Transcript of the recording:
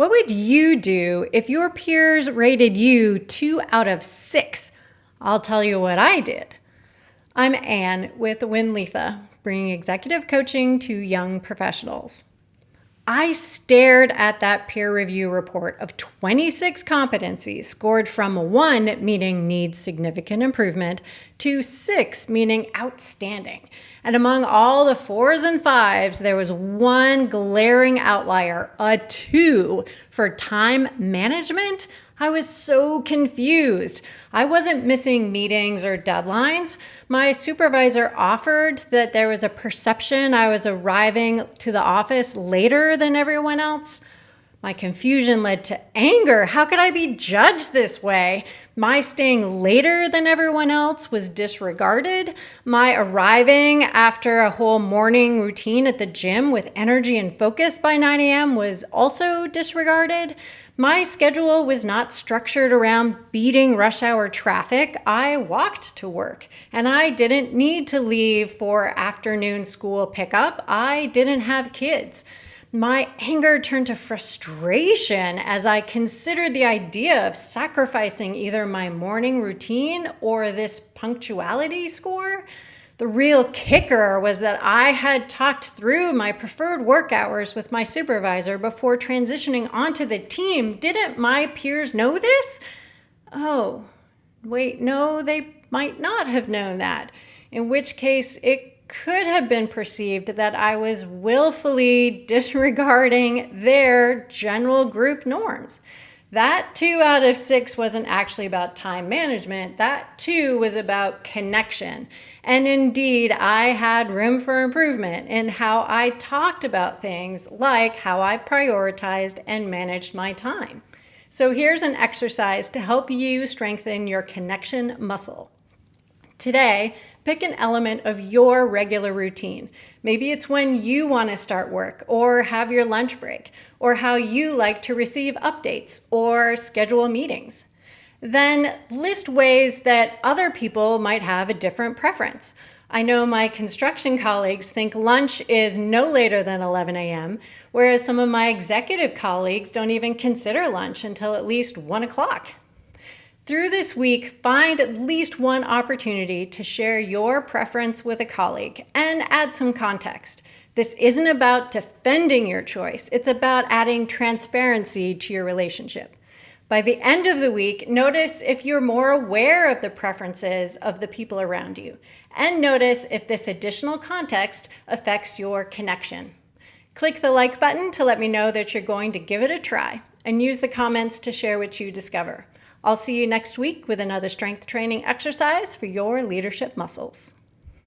What would you do if your peers rated you 2 out of 6? I'll tell you what I did. I'm Anne with Winletha, bringing executive coaching to young professionals. I stared at that peer review report of 26 competencies scored from 1, meaning needs significant improvement, to 6, meaning outstanding. And among all the 4s and 5s, there was one glaring outlier, a 2 for time management. I was so confused. I wasn't missing meetings or deadlines. My supervisor offered that there was a perception I was arriving to the office later than everyone else. My confusion led to anger. How could I be judged this way? My staying later than everyone else was disregarded. My arriving after a whole morning routine at the gym with energy and focus by 9 a.m. was also disregarded. My schedule was not structured around beating rush hour traffic. I walked to work, and I didn't need to leave for afternoon school pickup. I didn't have kids. My anger turned to frustration as I considered the idea of sacrificing either my morning routine or this punctuality score. The real kicker was that I had talked through my preferred work hours with my supervisor before transitioning onto the team. Didn't my peers know this? Oh, wait, no, they might not have known that, in which case it could have been perceived that I was willfully disregarding their general group norms. That 2 out of 6 wasn't actually about time management. That 2 was about connection. And indeed, I had room for improvement in how I talked about things, like how I prioritized and managed my time. So here's an exercise to help you strengthen your connection muscle. Today, pick an element of your regular routine. Maybe it's when you want to start work or have your lunch break, or how you like to receive updates or schedule meetings. Then list ways that other people might have a different preference. I know my construction colleagues think lunch is no later than 11 a.m., whereas some of my executive colleagues don't even consider lunch until at least 1 o'clock. Through this week, find at least one opportunity to share your preference with a colleague and add some context. This isn't about defending your choice. It's about adding transparency to your relationship. By the end of the week, notice if you're more aware of the preferences of the people around you, and notice if this additional context affects your connection. Click the like button to let me know that you're going to give it a try, and use the comments to share what you discover. I'll see you next week with another strength training exercise for your leadership muscles.